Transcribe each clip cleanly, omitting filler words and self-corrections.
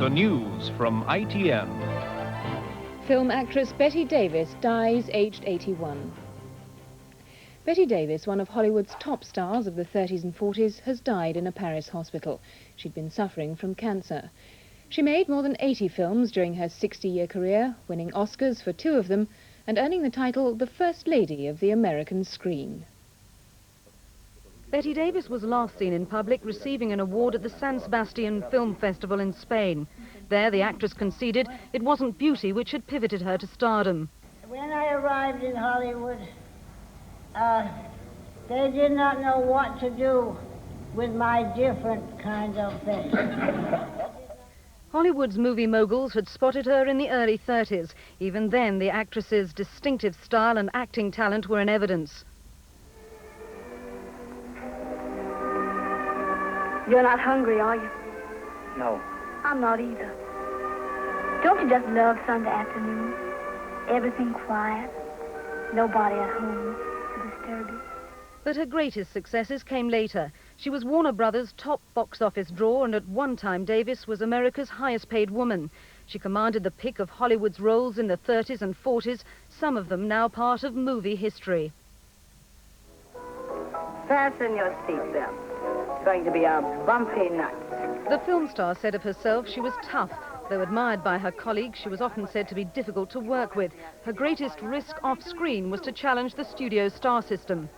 The news from ITN. Film actress Bette Davis dies aged 81. Bette Davis, one of Hollywood's top stars of the 30s and 40s, has died in a Paris hospital. She'd been suffering from cancer. She made more than 80 films during her 60-year career, winning Oscars for 2 of them and earning the title the First Lady of the American screen. Bette Davis was last seen in public receiving an award at the San Sebastian Film Festival in Spain. There, the actress conceded it wasn't beauty which had pivoted her to stardom. When I arrived in Hollywood, they did not know what to do with my different kind of face. Hollywood's movie moguls had spotted her in the early 30s. Even then, the actress's distinctive style and acting talent were in evidence. You're not hungry, are you? No. I'm not either. Don't you just love Sunday afternoons? Everything quiet, nobody at home to disturb you. But her greatest successes came later. She was Warner Brothers' top box office draw, and at one time Davis was America's highest paid woman. She commanded the pick of Hollywood's roles in the 30s and 40s, some of them now part of movie history. Fasten your seatbelt. It's going to be a bumpy night. The film star said of herself she was tough. Though admired by her colleagues, she was often said to be difficult to work with. Her greatest risk off-screen was to challenge the studio star system.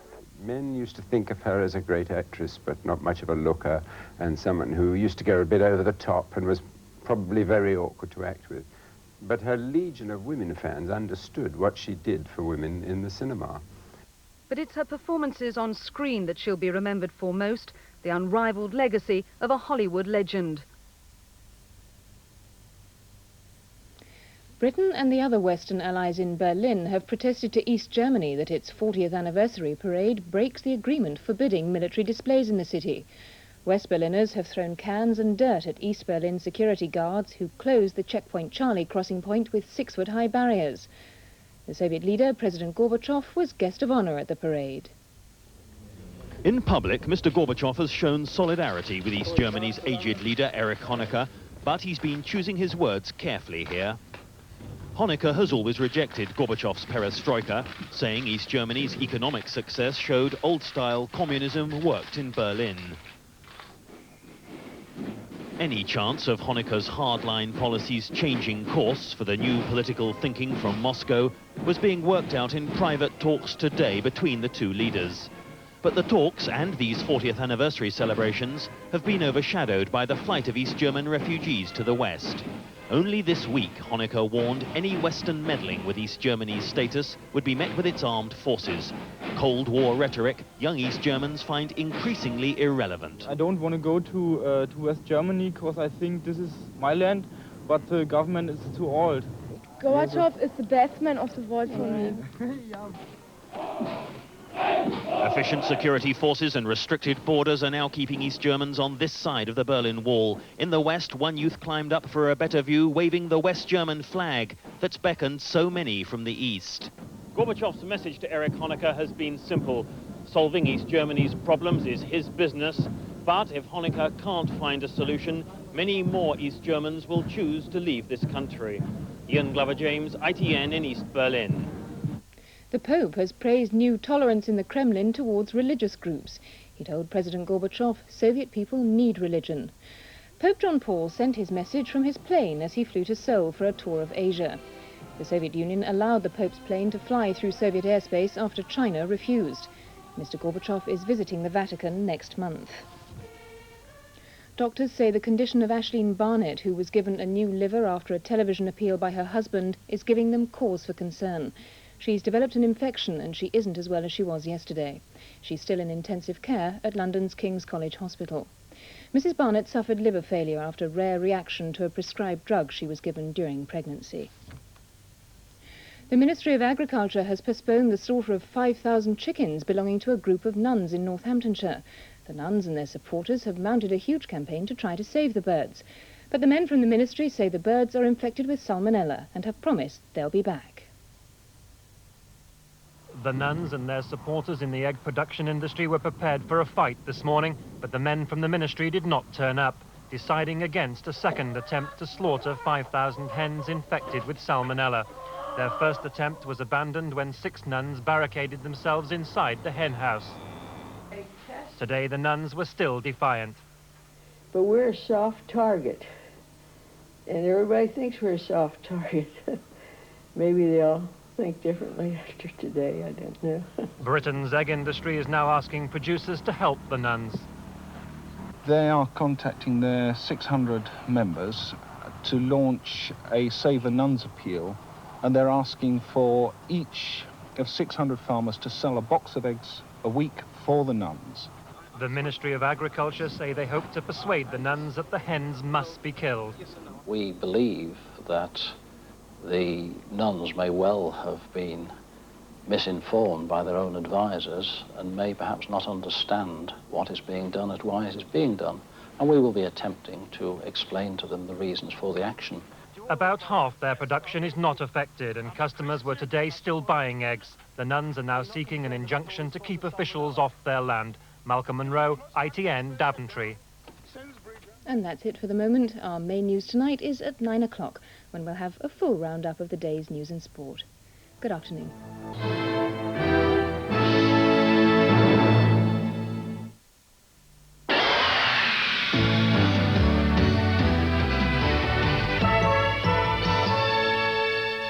Men used to think of her as a great actress, but not much of a looker, and someone who used to go a bit over the top and was probably very awkward to act with. But her legion of women fans understood what she did for women in the cinema. But it's her performances on screen that she'll be remembered for most, the unrivaled legacy of a Hollywood legend. Britain and the other Western allies in Berlin have protested to East Germany that its 40th anniversary parade breaks the agreement forbidding military displays in the city. West Berliners have thrown cans and dirt at East Berlin security guards who closed the Checkpoint Charlie crossing point with 6-foot-high barriers. The Soviet leader, President Gorbachev, was guest of honor at the parade. In public, Mr. Gorbachev has shown solidarity with East Germany's aged leader, Erich Honecker, but he's been choosing his words carefully here. Honecker has always rejected Gorbachev's perestroika, saying East Germany's economic success showed old-style communism worked in Berlin. Any chance of Honecker's hardline policies changing course for the new political thinking from Moscow was being worked out in private talks today between the two leaders. But the talks and these 40th anniversary celebrations have been overshadowed by the flight of East German refugees to the West. Only this week, Honecker warned any Western meddling with East Germany's status would be met with its armed forces. Cold War rhetoric young East Germans find increasingly irrelevant. I don't want to go to West Germany because I think this is my land, but the government is too old. Gorbachev is the best man of the world for me. Efficient security forces and restricted borders are now keeping East Germans on this side of the Berlin Wall. In the West, one youth climbed up for a better view, waving the West German flag that's beckoned so many from the East. Gorbachev's message to Erich Honecker has been simple. Solving East Germany's problems is his business, but if Honecker can't find a solution, many more East Germans will choose to leave this country. Ian Glover-James, ITN in East Berlin. The Pope has praised new tolerance in the Kremlin towards religious groups. He told President Gorbachev Soviet people need religion. Pope John Paul sent his message from his plane as he flew to Seoul for a tour of Asia. The Soviet Union allowed the Pope's plane to fly through Soviet airspace after China refused. Mr. Gorbachev is visiting the Vatican next month. Doctors say the condition of Ashleen Barnett, who was given a new liver after a television appeal by her husband, is giving them cause for concern. She's developed an infection and she isn't as well as she was yesterday. She's still in intensive care at London's King's College Hospital. Mrs. Barnett suffered liver failure after a rare reaction to a prescribed drug she was given during pregnancy. The Ministry of Agriculture has postponed the slaughter of 5,000 chickens belonging to a group of nuns in Northamptonshire. The nuns and their supporters have mounted a huge campaign to try to save the birds. But the men from the ministry say the birds are infected with salmonella and have promised they'll be back. The nuns and their supporters in the egg production industry were prepared for a fight this morning, but the men from the ministry did not turn up. deciding against a second attempt to slaughter 5,000 hens infected with salmonella. Their first attempt was abandoned when 6 nuns barricaded themselves inside the hen house. Today the nuns were still defiant. But we're a soft target, and everybody thinks we're a soft target. Maybe they'll think differently after today, I don't know. Britain's egg industry is now asking producers to help the nuns. They are contacting their 600 members to launch a Save the Nuns appeal, and they're asking for each of 600 farmers to sell a box of eggs a week for the nuns. The Ministry of Agriculture say they hope to persuade the nuns that the hens must be killed. We believe that the nuns may well have been misinformed by their own advisors and may perhaps not understand what is being done and why it is being done. And we will be attempting to explain to them the reasons for the action. About half their production is not affected, and customers were today still buying eggs. The nuns are now seeking an injunction to keep officials off their land. Malcolm Monroe, ITN, Daventry. And that's it for the moment. Our main news tonight is at 9 o'clock, when we'll have a full roundup of the day's news and sport. Good afternoon.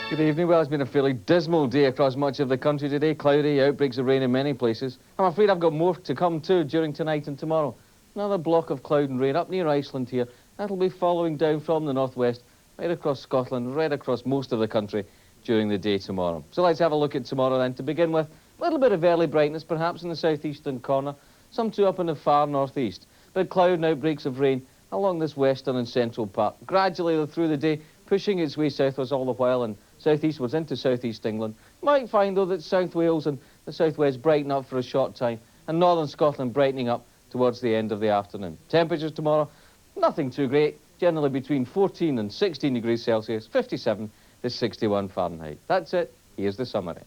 Good evening. Well, it's been a fairly dismal day across much of the country today. Cloudy, outbreaks of rain in many places. I'm afraid I've got more to come too during tonight and tomorrow. Another block of cloud and rain up near Iceland here. That'll be following down from the northwest, right across Scotland, right across most of the country during the day tomorrow. So let's have a look at tomorrow then. To begin with, a little bit of early brightness perhaps in the southeastern corner, some too up in the far northeast. But cloud and outbreaks of rain along this western and central part. Gradually through the day, pushing its way southwards all the while and southeastwards into southeast England. You might find though that South Wales and the southwest brighten up for a short time and northern Scotland brightening up towards the end of the afternoon. Temperatures tomorrow, nothing too great, generally between 14 and 16 degrees Celsius, 57 to 61 Fahrenheit. That's it. Here's the summary.